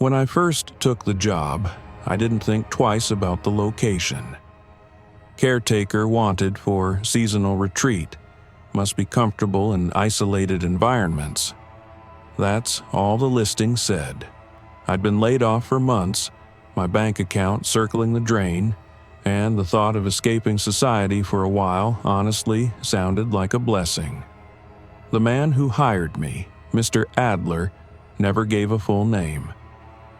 When I first took the job, I didn't think twice about the location. Caretaker wanted for seasonal retreat, must be comfortable in isolated environments. That's all the listing said. I'd been laid off for months, my bank account circling the drain, and the thought of escaping society for a while honestly sounded like a blessing. The man who hired me, Mr. Adler, never gave a full name.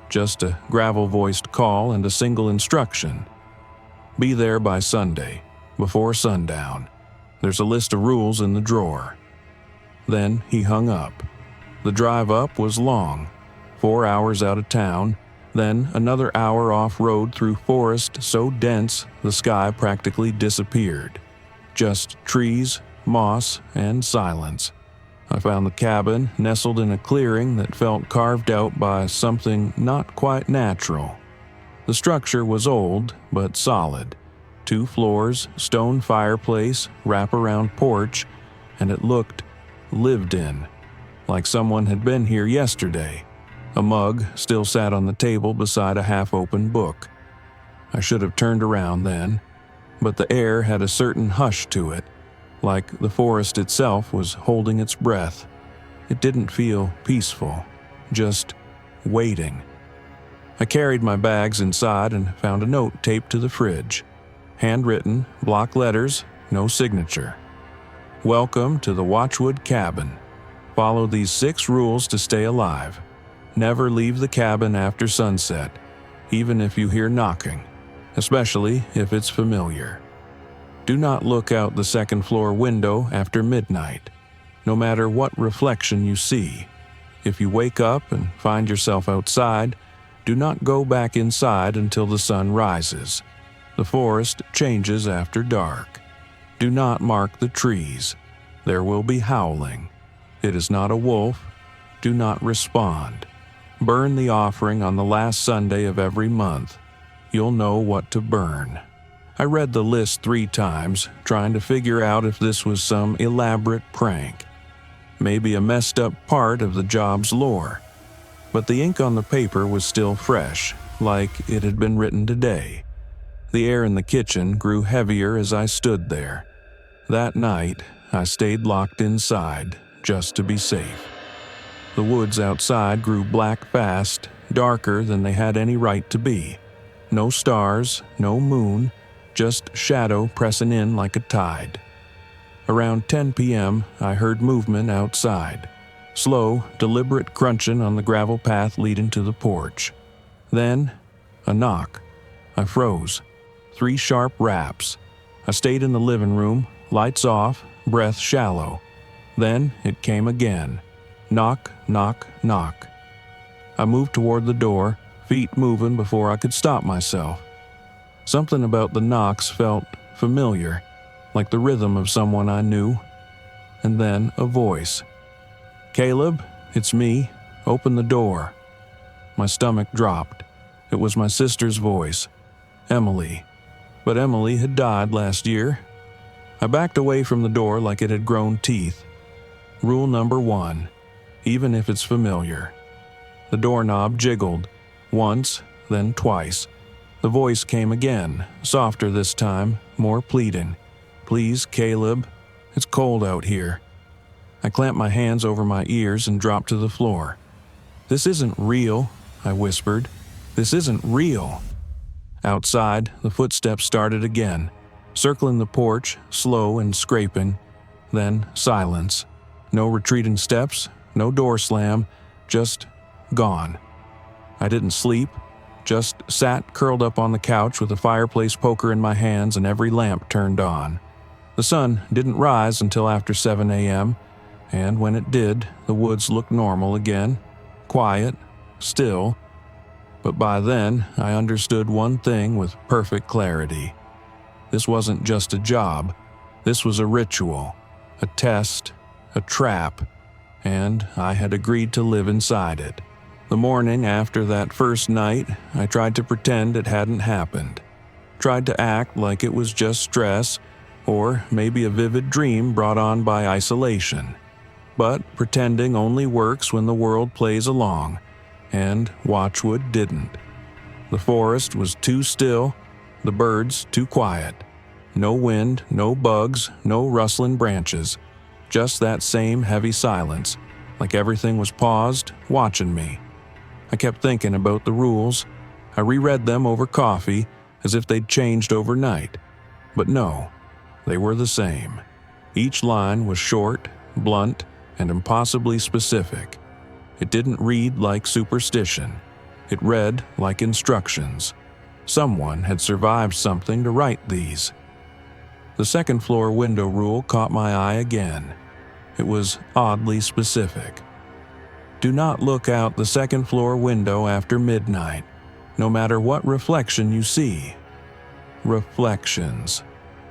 Just a gravel-voiced call and a single instruction. Be there by Sunday, before sundown. There's a list of rules in the drawer. Then he hung up. The drive up was long, 4 hours out of town, then another hour off-road through forest so dense the sky practically disappeared. Just trees, moss, and silence. I found the cabin nestled in a clearing that felt carved out by something not quite natural. The structure was old, but solid. 2 floors, stone fireplace, wrap-around porch, and it looked lived in, like someone had been here yesterday. A mug still sat on the table beside a half-open book. I should have turned around then, but the air had a certain hush to it, like the forest itself was holding its breath. It didn't feel peaceful, just waiting. I carried my bags inside and found a note taped to the fridge. Handwritten, block letters, no signature. Welcome to the Watchwood Cabin. Follow these 6 rules to stay alive. Never leave the cabin after sunset, even if you hear knocking, especially if it's familiar. Do not look out the second-floor window after midnight, no matter what reflection you see. If you wake up and find yourself outside, do not go back inside until the sun rises. The forest changes after dark. Do not mark the trees. There will be howling. It is not a wolf. Do not respond. Burn the offering on the last Sunday of every month. You'll know what to burn. I read the list 3 times, trying to figure out if this was some elaborate prank. Maybe a messed up part of the job's lore. But the ink on the paper was still fresh, like it had been written today. The air in the kitchen grew heavier as I stood there. That night, I stayed locked inside, just to be safe. The woods outside grew black fast, darker than they had any right to be. No stars, no moon, just shadow pressing in like a tide. Around 10 p.m., I heard movement outside. Slow, deliberate crunching on the gravel path leading to the porch. Then, a knock. I froze. 3 sharp raps. I stayed in the living room, lights off, breath shallow. Then it came again. Knock, knock, knock. I moved toward the door, feet moving before I could stop myself. Something about the knocks felt familiar, like the rhythm of someone I knew. And then a voice. "Caleb, it's me. Open the door." My stomach dropped. It was my sister's voice. Emily. But Emily had died last year. I backed away from the door like it had grown teeth. Rule number 1. Even if it's familiar. The doorknob jiggled. Once, then twice. The voice came again, softer this time, more pleading. "Please, Caleb. It's cold out here." I clamped my hands over my ears and dropped to the floor. "This isn't real," I whispered. "This isn't real." Outside, the footsteps started again, circling the porch, slow and scraping. Then silence. No retreating steps, no door slam, just gone. I didn't sleep, just sat curled up on the couch with a fireplace poker in my hands and every lamp turned on. The sun didn't rise until after 7 a.m., and when it did, the woods looked normal again, quiet, still. But by then, I understood one thing with perfect clarity. This wasn't just a job. This was a ritual, a test, a trap, and I had agreed to live inside it. The morning after that first night, I tried to pretend it hadn't happened. Tried to act like it was just stress, or maybe a vivid dream brought on by isolation. But pretending only works when the world plays along, and watchwood didn't. The forest was too still, the birds too quiet. No wind, no bugs, no rustling branches. Just that same heavy silence, like everything was paused, watching me. I kept thinking about the rules. I reread them over coffee as if they'd changed overnight. But no, they were the same. Each line was short, blunt, and impossibly specific. It didn't read like superstition. It read like instructions. Someone had survived something to write these. The second floor window rule caught my eye again. It was oddly specific. Do not look out the second floor window after midnight, no matter what reflection you see. Reflections.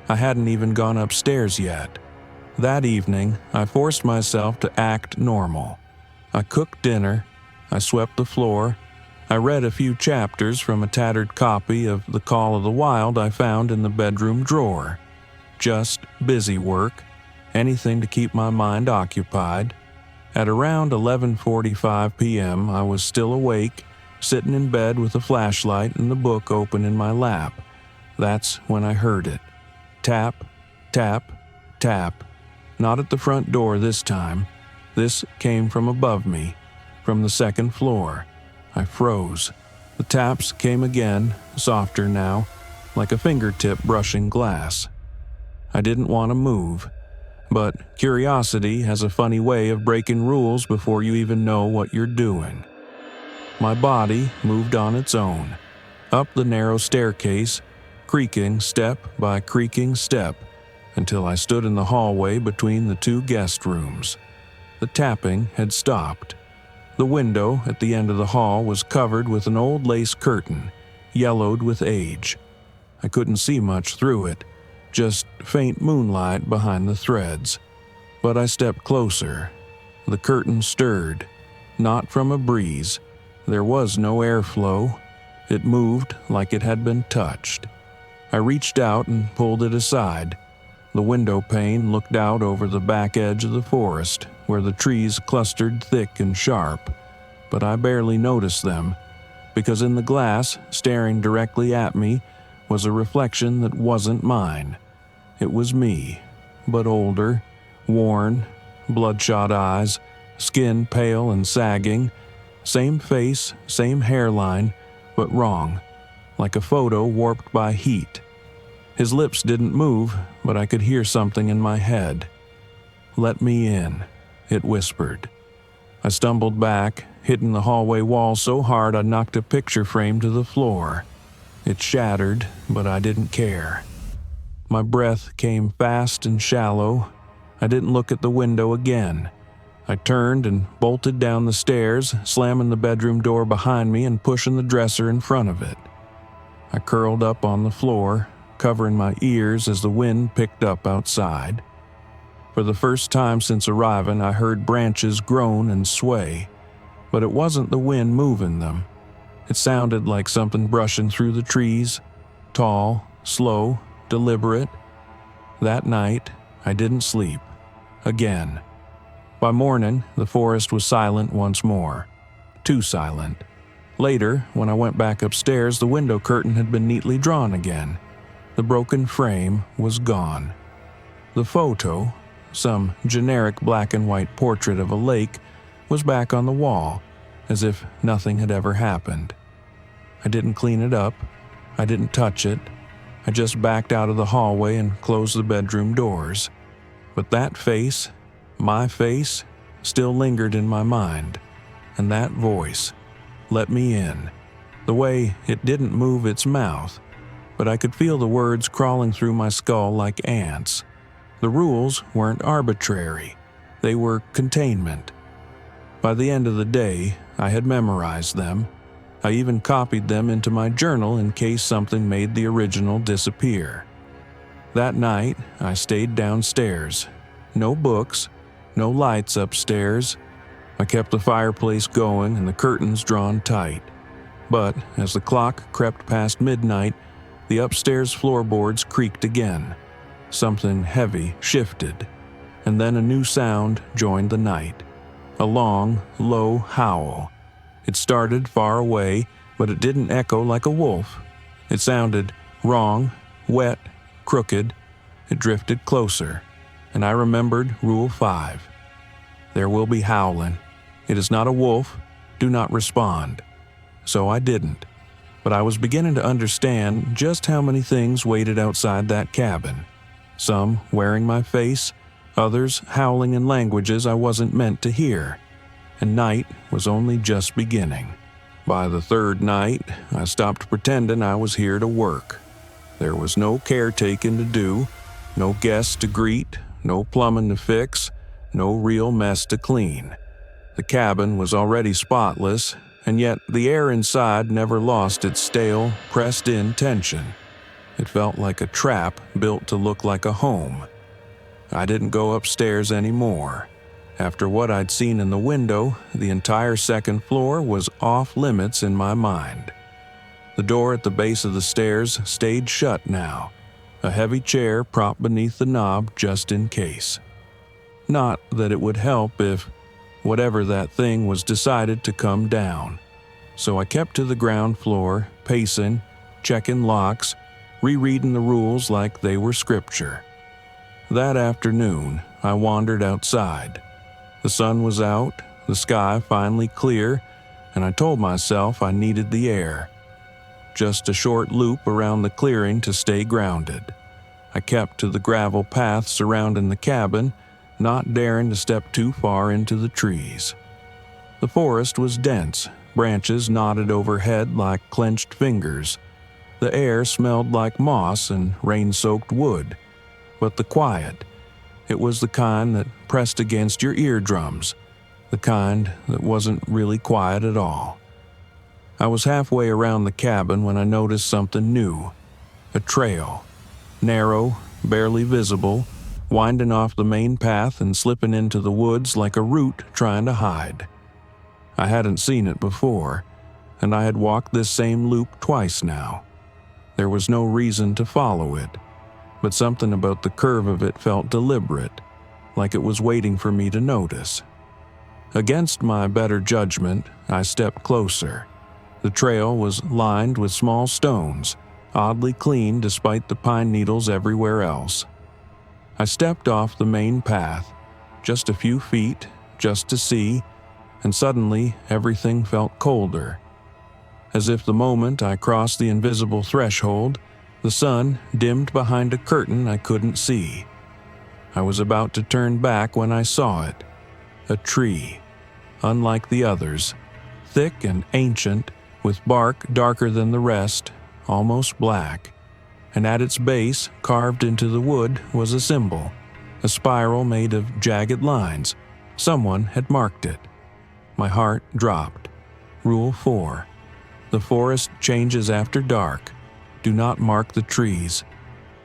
I hadn't even gone upstairs yet. That evening, I forced myself to act normal. I cooked dinner, I swept the floor, I read a few chapters from a tattered copy of The Call of the Wild I found in the bedroom drawer. Just busy work, anything to keep my mind occupied. At around 11:45 p.m., I was still awake, sitting in bed with a flashlight and the book open in my lap. That's when I heard it. Tap, tap, tap. Not at the front door this time. This came from above me, from the second floor. I froze. The taps came again, softer now, like a fingertip brushing glass. I didn't want to move, but curiosity has a funny way of breaking rules before you even know what you're doing. My body moved on its own, up the narrow staircase, creaking step by creaking step, until I stood in the hallway between the two guest rooms. The tapping had stopped. The window at the end of the hall was covered with an old lace curtain, yellowed with age. I couldn't see much through it, just faint moonlight behind the threads. But I stepped closer. The curtain stirred, not from a breeze. There was no airflow. It moved like it had been touched. I reached out and pulled it aside. The window pane looked out over the back edge of the forest, where the trees clustered thick and sharp. But I barely noticed them, because in the glass, staring directly at me, was a reflection that wasn't mine. It was me, but older, worn, bloodshot eyes, skin pale and sagging, same face, same hairline, but wrong, like a photo warped by heat. His lips didn't move, but I could hear something in my head. "Let me in," it whispered. I stumbled back, hitting the hallway wall so hard I knocked a picture frame to the floor. It shattered, but I didn't care. My breath came fast and shallow. I didn't look at the window again. I turned and bolted down the stairs, slamming the bedroom door behind me and pushing the dresser in front of it. I curled up on the floor, covering my ears as the wind picked up outside. For the first time since arriving, I heard branches groan and sway, but it wasn't the wind moving them. It sounded like something brushing through the trees, tall, slow, deliberate. That night, I didn't sleep. Again. By morning, the forest was silent once more. Too silent. Later, when I went back upstairs, the window curtain had been neatly drawn again. The broken frame was gone. The photo, some generic black and white portrait of a lake, was back on the wall, as if nothing had ever happened. I didn't clean it up. I didn't touch it. I just backed out of the hallway and closed the bedroom doors. But that face, my face, still lingered in my mind. And that voice, "Let me in." The way it didn't move its mouth, but I could feel the words crawling through my skull like ants. The rules weren't arbitrary. They were containment. By the end of the day, I had memorized them. I even copied them into my journal in case something made the original disappear. That night, I stayed downstairs. No books, no lights upstairs. I kept the fireplace going and the curtains drawn tight. But as the clock crept past midnight, the upstairs floorboards creaked again. Something heavy shifted, and then a new sound joined the night. A long, low howl. It started far away, but it didn't echo like a wolf. It sounded wrong, wet, crooked. It drifted closer, and I remembered Rule 5. There will be howling. It is not a wolf. Do not respond. So I didn't. But I was beginning to understand just how many things waited outside that cabin. Some wearing my face, others howling in languages I wasn't meant to hear. And night was only just beginning. By the third night, I stopped pretending I was here to work. There was no caretaking to do, no guests to greet, no plumbing to fix, no real mess to clean. The cabin was already spotless, and yet the air inside never lost its stale, pressed-in tension. It felt like a trap built to look like a home. I didn't go upstairs anymore. After what I'd seen in the window, the entire second floor was off limits in my mind. The door at the base of the stairs stayed shut now, a heavy chair propped beneath the knob just in case. Not that it would help if whatever that thing was decided to come down. So I kept to the ground floor, pacing, checking locks, rereading the rules like they were scripture. That afternoon, I wandered outside. The sun was out, the sky finally clear, and I told myself I needed the air. Just a short loop around the clearing to stay grounded. I kept to the gravel path surrounding the cabin, not daring to step too far into the trees. The forest was dense, branches knotted overhead like clenched fingers. The air smelled like moss and rain-soaked wood. But the quiet, it was the kind that pressed against your eardrums, the kind that wasn't really quiet at all. I was halfway around the cabin when I noticed something new. A trail. Narrow, barely visible, winding off the main path and slipping into the woods like a root trying to hide. I hadn't seen it before, and I had walked this same loop twice now. There was no reason to follow it, but something about the curve of it felt deliberate, like it was waiting for me to notice. Against my better judgment, I stepped closer. The trail was lined with small stones, oddly clean despite the pine needles everywhere else. I stepped off the main path, just a few feet, just to see, and suddenly everything felt colder. As if the moment I crossed the invisible threshold, the sun dimmed behind a curtain I couldn't see. I was about to turn back when I saw it. A tree, unlike the others, thick and ancient, with bark darker than the rest, almost black. And at its base, carved into the wood, was a symbol, a spiral made of jagged lines. Someone had marked it. My heart dropped. Rule 4. The forest changes after dark. Do not mark the trees.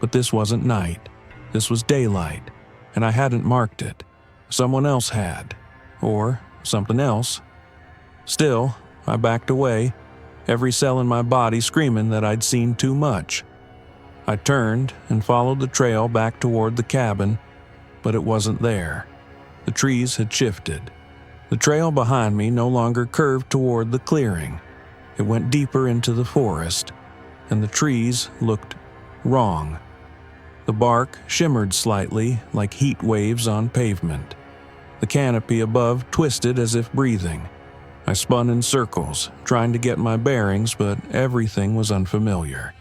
But this wasn't night. This was daylight, and I hadn't marked it. Someone else had. Or something else. Still, I backed away, every cell in my body screaming that I'd seen too much. I turned and followed the trail back toward the cabin, but it wasn't there. The trees had shifted. The trail behind me no longer curved toward the clearing. It went deeper into the forest, and the trees looked wrong. The bark shimmered slightly like heat waves on pavement. The canopy above twisted as if breathing. I spun in circles, trying to get my bearings, but everything was unfamiliar.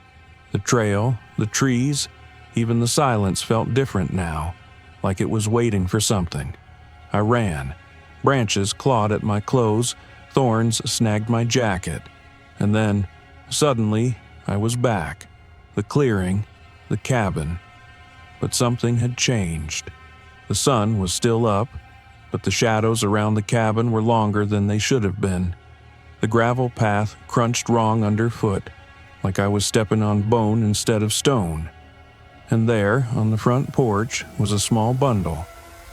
The trail, the trees, even the silence felt different now, like it was waiting for something. I ran. Branches clawed at my clothes, thorns snagged my jacket. And then, suddenly, I was back. The clearing, the cabin. But something had changed. The sun was still up, but the shadows around the cabin were longer than they should have been. The gravel path crunched wrong underfoot, like I was stepping on bone instead of stone. And there, on the front porch, was a small bundle,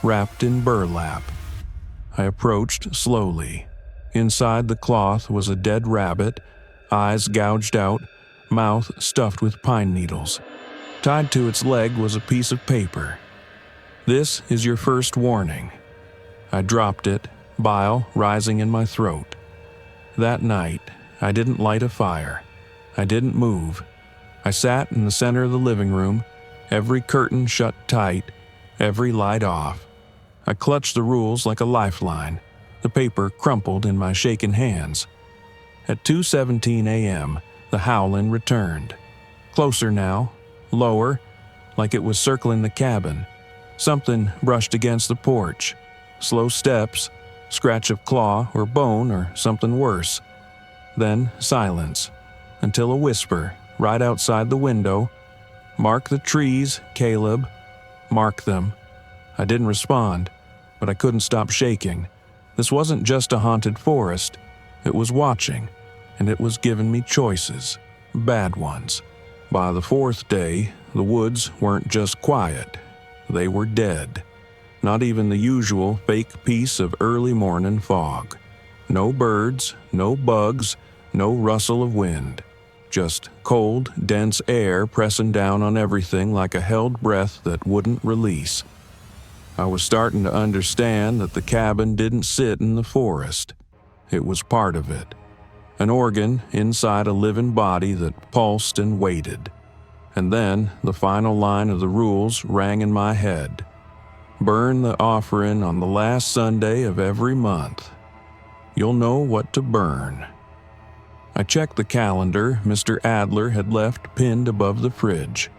wrapped in burlap. I approached slowly. Inside the cloth was a dead rabbit, eyes gouged out, mouth stuffed with pine needles. Tied to its leg was a piece of paper. "This is your first warning." I dropped it, bile rising in my throat. That night, I didn't light a fire. I didn't move. I sat in the center of the living room, every curtain shut tight, every light off. I clutched the rules like a lifeline, the paper crumpled in my shaking hands. At 2:17 a.m., the howling returned. Closer now, lower, like it was circling the cabin. Something brushed against the porch. Slow steps, scratch of claw or bone or something worse. Then silence, until a whisper right outside the window. "Mark the trees, Caleb. Mark them." I didn't respond, but I couldn't stop shaking. This wasn't just a haunted forest. It was watching, and it was giving me choices, bad ones. By the fourth day, the woods weren't just quiet. They were dead. Not even the usual fake peace of early morning fog. No birds, no bugs, no rustle of wind. Just cold, dense air pressing down on everything like a held breath that wouldn't release. I was starting to understand that the cabin didn't sit in the forest. It was part of it. An organ inside a living body that pulsed and waited. And then the final line of the rules rang in my head. Burn the offering on the last Sunday of every month. You'll know what to burn. I checked the calendar Mr. Adler had left pinned above the fridge.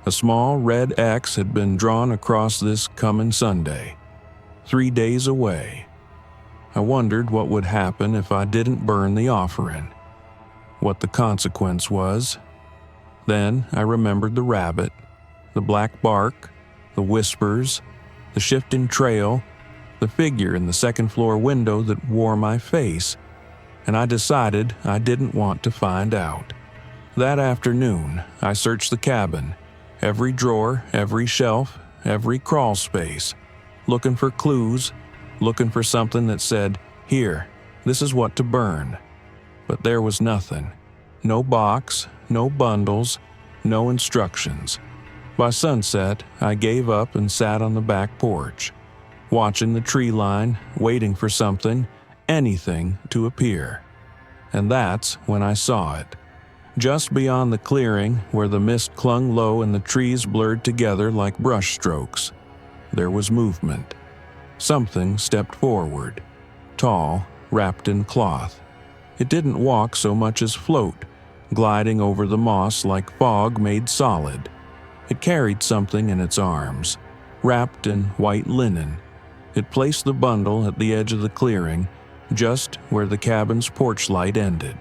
A small red X had been drawn across this coming Sunday. 3 days away. I wondered what would happen if I didn't burn the offering. What the consequence was. Then I remembered the rabbit, the black bark, the whispers, the shifting trail, the figure in the second-floor window that wore my face, and I decided I didn't want to find out. That afternoon, I searched the cabin, every drawer, every shelf, every crawl space, looking for clues, looking for something that said, "Here, this is what to burn." But there was nothing. No box, no bundles, no instructions. By sunset, I gave up and sat on the back porch, watching the tree line, waiting for something, anything to appear. And that's when I saw it. Just beyond the clearing, where the mist clung low and the trees blurred together like brush strokes, there was movement. Something stepped forward, tall, wrapped in cloth. It didn't walk so much as float, gliding over the moss like fog made solid. It carried something in its arms, wrapped in white linen. It placed the bundle at the edge of the clearing, just where the cabin's porch light ended.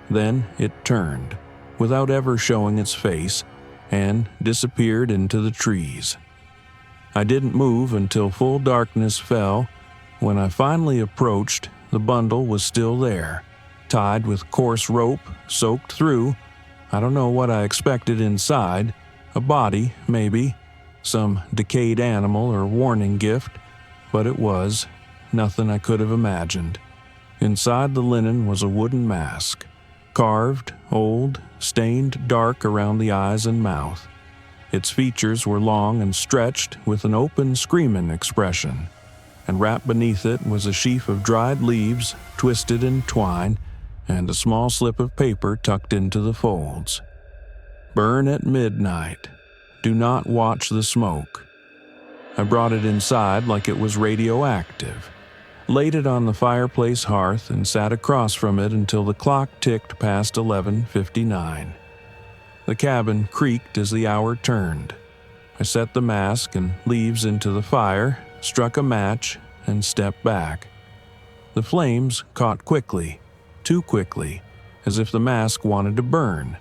Then it turned, without ever showing its face, and disappeared into the trees. I didn't move until full darkness fell. When I finally approached, the bundle was still there, tied with coarse rope, soaked through. I don't know what I expected inside. A body, maybe. Some decayed animal or warning gift. But it was nothing I could have imagined. Inside the linen was a wooden mask. Carved, old, stained dark around the eyes and mouth. Its features were long and stretched with an open, screaming expression. And wrapped beneath it was a sheaf of dried leaves, twisted in twine, and a small slip of paper tucked into the folds. Burn at midnight. Do not watch the smoke. I brought it inside like it was radioactive, laid it on the fireplace hearth, and sat across from it until the clock ticked past 11:59. The cabin creaked as the hour turned. I set the mask and leaves into the fire, struck a match, and stepped back. The flames caught quickly, too quickly, as if the mask wanted to burn.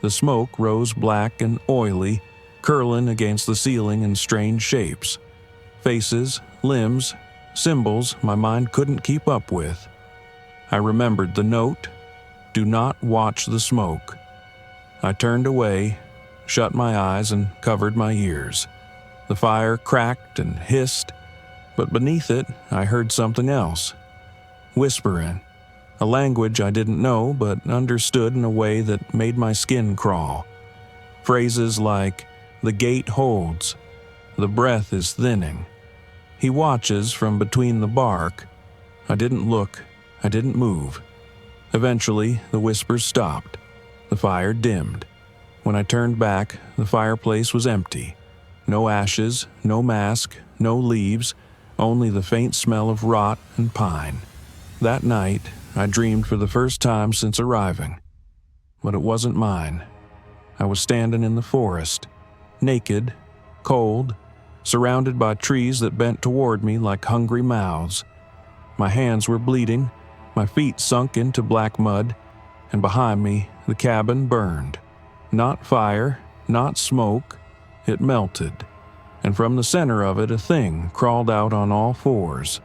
The smoke rose black and oily, curling against the ceiling in strange shapes. Faces, limbs, symbols my mind couldn't keep up with. I remembered the note, "Do not watch the smoke." I turned away, shut my eyes, and covered my ears. The fire cracked and hissed, but beneath it I heard something else. Whispering, a language I didn't know but understood in a way that made my skin crawl. Phrases like, "The gate holds," "The breath is thinning," "He watches from between the bark." I didn't look, I didn't move. Eventually, the whispers stopped. The fire dimmed. When I turned back, the fireplace was empty. No ashes, no mask, no leaves, only the faint smell of rot and pine. That night, I dreamed for the first time since arriving. But it wasn't mine. I was standing in the forest, naked, cold, surrounded by trees that bent toward me like hungry mouths. My hands were bleeding, my feet sunk into black mud, and behind me, the cabin burned. Not fire, not smoke, it melted, and from the center of it a thing crawled out on all fours.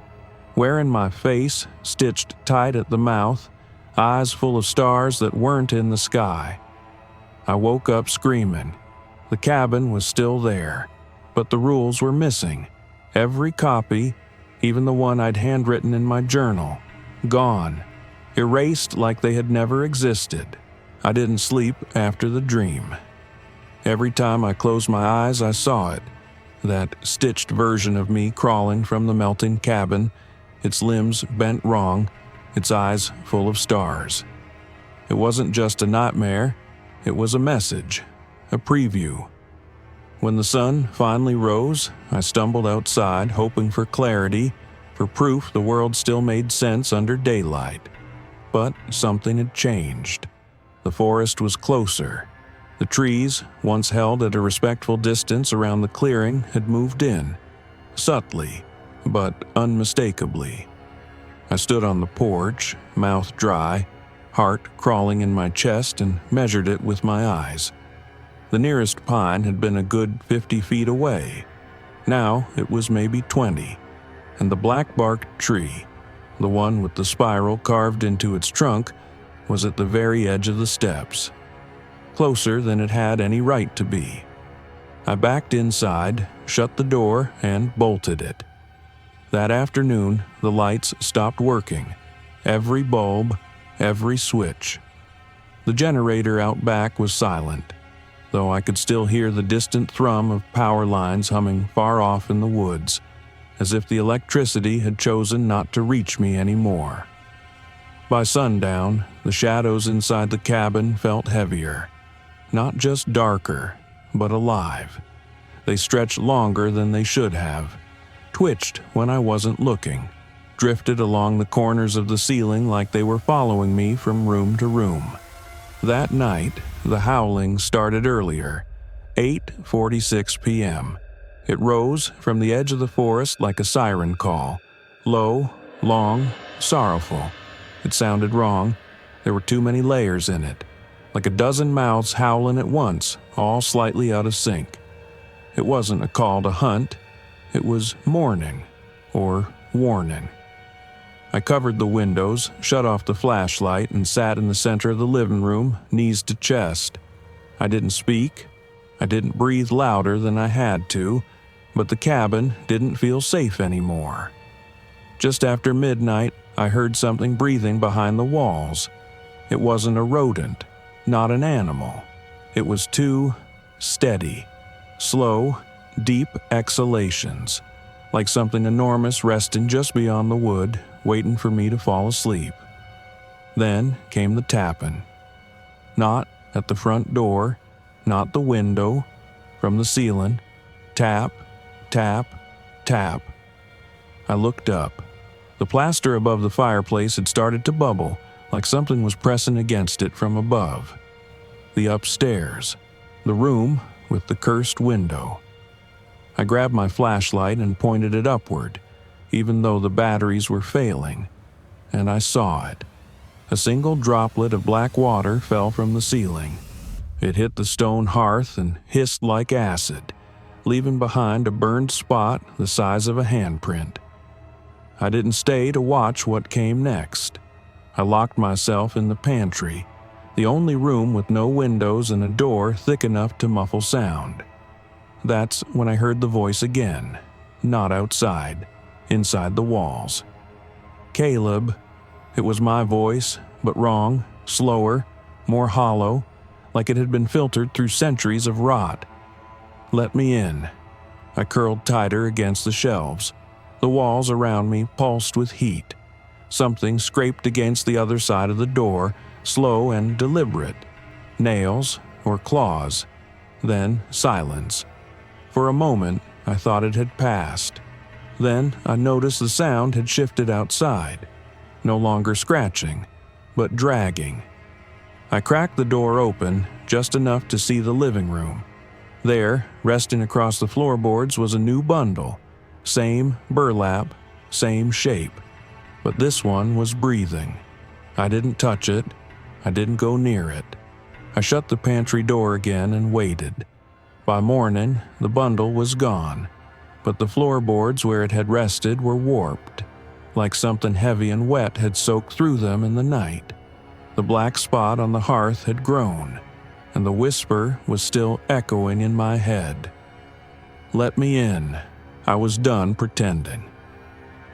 Wearing my face, stitched tight at the mouth, eyes full of stars that weren't in the sky. I woke up screaming. The cabin was still there, but the rules were missing. Every copy, even the one I'd handwritten in my journal, gone, erased like they had never existed. I didn't sleep after the dream. Every time I closed my eyes, I saw it, that stitched version of me crawling from the melting cabin, its limbs bent wrong, its eyes full of stars. It wasn't just a nightmare, it was a message, a preview. When the sun finally rose, I stumbled outside, hoping for clarity, for proof the world still made sense under daylight. But something had changed. The forest was closer. The trees, once held at a respectful distance around the clearing, had moved in, subtly, but unmistakably. I stood on the porch, mouth dry, heart crawling in my chest, and measured it with my eyes. The nearest pine had been a good 50 feet away. Now it was maybe 20, and the black-barked tree, the one with the spiral carved into its trunk, was at the very edge of the steps, closer than it had any right to be. I backed inside, shut the door, and bolted it. That afternoon, the lights stopped working, every bulb, every switch. The generator out back was silent, though I could still hear the distant thrum of power lines humming far off in the woods, as if the electricity had chosen not to reach me anymore. By sundown, the shadows inside the cabin felt heavier, not just darker, but alive. They stretched longer than they should have, twitched when I wasn't looking, drifted along the corners of the ceiling like they were following me from room to room. That night, the howling started earlier, 8:46 p.m. It rose from the edge of the forest like a siren call, low, long, sorrowful. It sounded wrong. There were too many layers in it, like a dozen mouths howling at once, all slightly out of sync. It wasn't a call to hunt. It was mourning, or warning. I covered the windows, shut off the flashlight, and sat in the center of the living room, knees to chest. I didn't speak. I didn't breathe louder than I had to, but the cabin didn't feel safe anymore. Just after midnight, I heard something breathing behind the walls. It wasn't a rodent, not an animal. It was two steady, slow, deep exhalations, like something enormous resting just beyond the wood, waiting for me to fall asleep. Then came the tapping. Not at the front door, not the window, from the ceiling. Tap, tap, tap. I looked up. The plaster above the fireplace had started to bubble, like something was pressing against it from above. The upstairs, the room with the cursed window. I grabbed my flashlight and pointed it upward, even though the batteries were failing, and I saw it. A single droplet of black water fell from the ceiling. It hit the stone hearth and hissed like acid, leaving behind a burned spot the size of a handprint. I didn't stay to watch what came next. I locked myself in the pantry, the only room with no windows and a door thick enough to muffle sound. That's when I heard the voice again, not outside, inside the walls. Caleb. It was my voice, but wrong, slower, more hollow, like it had been filtered through centuries of rot. Let me in. I curled tighter against the shelves. The walls around me pulsed with heat. Something scraped against the other side of the door, slow and deliberate. Nails or claws. Then silence. For a moment, I thought it had passed. Then I noticed the sound had shifted outside. No longer scratching, but dragging. I cracked the door open just enough to see the living room. There, resting across the floorboards, was a new bundle. Same burlap, same shape. But this one was breathing. I didn't touch it. I didn't go near it. I shut the pantry door again and waited. By morning, the bundle was gone, but the floorboards where it had rested were warped, like something heavy and wet had soaked through them in the night. The black spot on the hearth had grown, and the whisper was still echoing in my head. Let me in. I was done pretending.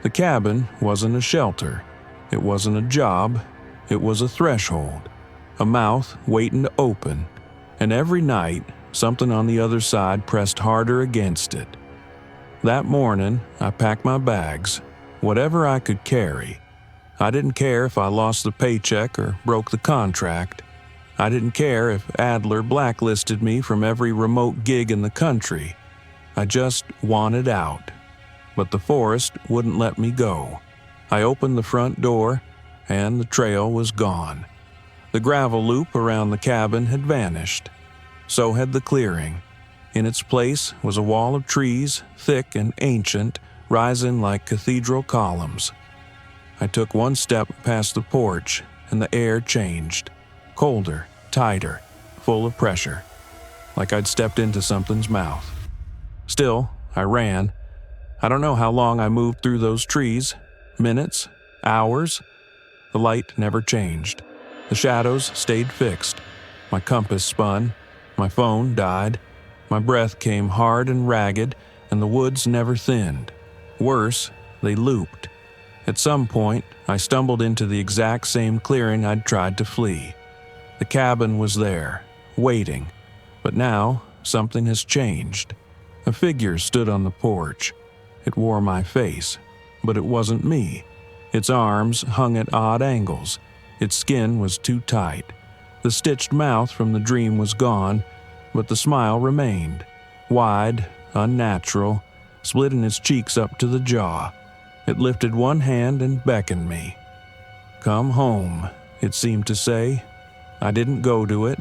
The cabin wasn't a shelter. It wasn't a job. It was a threshold, a mouth waiting to open, and every night something on the other side pressed harder against it. That morning, I packed my bags, whatever I could carry. I didn't care if I lost the paycheck or broke the contract. I didn't care if Adler blacklisted me from every remote gig in the country. I just wanted out. But the forest wouldn't let me go. I opened the front door, and the trail was gone. The gravel loop around the cabin had vanished. So had the clearing. In its place was a wall of trees, thick and ancient, rising like cathedral columns. I took one step past the porch, and the air changed. Colder, tighter, full of pressure. Like I'd stepped into something's mouth. Still, I ran. I don't know how long I moved through those trees. Minutes? Hours? The light never changed. The shadows stayed fixed. My compass spun. My phone died. My breath came hard and ragged, and the woods never thinned. Worse, they looped. At some point, I stumbled into the exact same clearing I'd tried to flee. The cabin was there, waiting. But now, something has changed. A figure stood on the porch. It wore my face, but it wasn't me. Its arms hung at odd angles. Its skin was too tight. The stitched mouth from the dream was gone, but the smile remained. Wide, unnatural, splitting its cheeks up to the jaw. It lifted one hand and beckoned me. Come home, it seemed to say. I didn't go to it.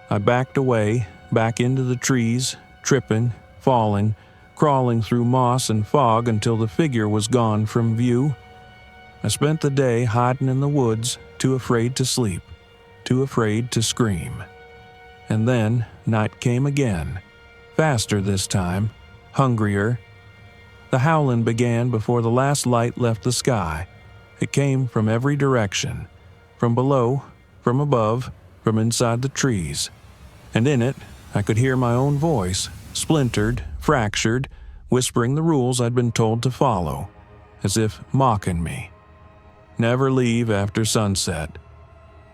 I backed away, back into the trees, tripping, falling, crawling through moss and fog until the figure was gone from view. I spent the day hiding in the woods, too afraid to sleep, too afraid to scream. And then night came again, faster this time, hungrier. The howling began before the last light left the sky. It came from every direction, from below, from above, from inside the trees. And in it, I could hear my own voice, splintered, fractured, whispering the rules I'd been told to follow, as if mocking me. Never leave after sunset.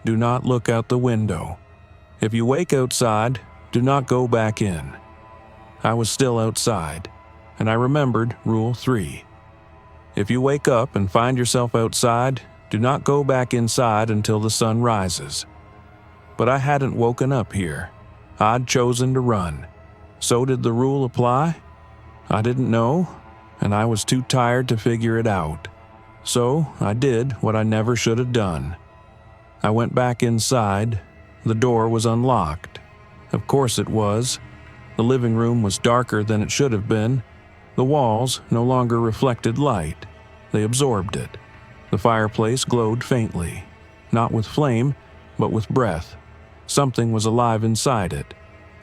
Do not look out the window. If you wake outside, do not go back in. I was still outside, and I remembered Rule 3. If you wake up and find yourself outside, do not go back inside until the sun rises. But I hadn't woken up here. I'd chosen to run. So did the rule apply? I didn't know, and I was too tired to figure it out. So I did what I never should have done. I went back inside. The door was unlocked. Of course it was. The living room was darker than it should have been. The walls no longer reflected light. They absorbed it. The fireplace glowed faintly, not with flame, but with breath. Something was alive inside it.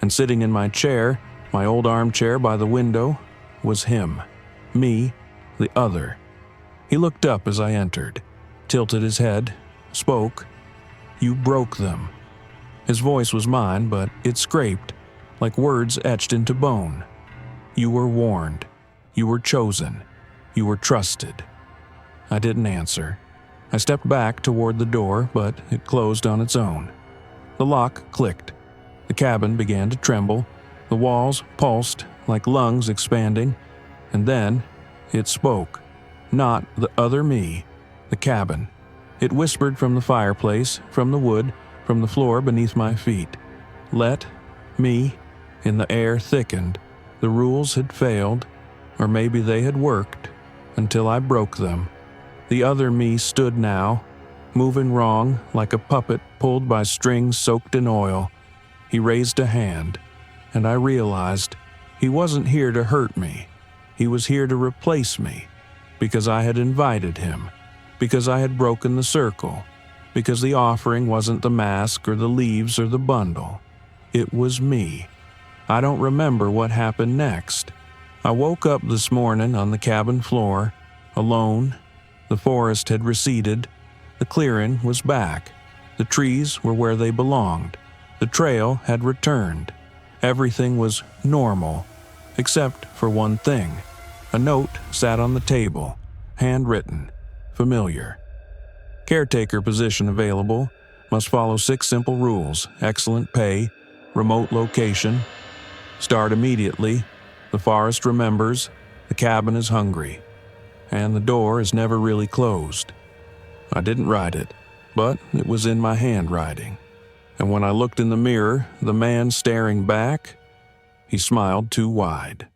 And sitting in my chair, my old armchair by the window, was him. Me, the other. He looked up as I entered, tilted his head, spoke. You broke them. His voice was mine, but it scraped, like words etched into bone. You were warned. You were chosen. You were trusted. I didn't answer. I stepped back toward the door, but it closed on its own. The lock clicked. The cabin began to tremble. The walls pulsed like lungs expanding. And then it spoke. Not the other me, The cabin. It whispered from the fireplace, from the wood, from the floor beneath my feet. Let me, and the air thickened. The rules had failed, or maybe they had worked, until I broke them. The other me stood now, moving wrong like a puppet pulled by strings soaked in oil. He raised a hand, and I realized he wasn't here to hurt me. He was here to replace me, because I had invited him, because I had broken the circle, because the offering wasn't the mask or the leaves or the bundle. It was me. I don't remember what happened next. I woke up this morning on the cabin floor, alone. The forest had receded. The clearing was back. The trees were where they belonged. The trail had returned. Everything was normal, except for one thing. A note sat on the table, handwritten, familiar. Caretaker position available. Must follow 6 simple rules: excellent pay, remote location, start immediately, the forest remembers, the cabin is hungry, and the door is never really closed. I didn't write it, but it was in my handwriting. And when I looked in the mirror, the man staring back, he smiled too wide.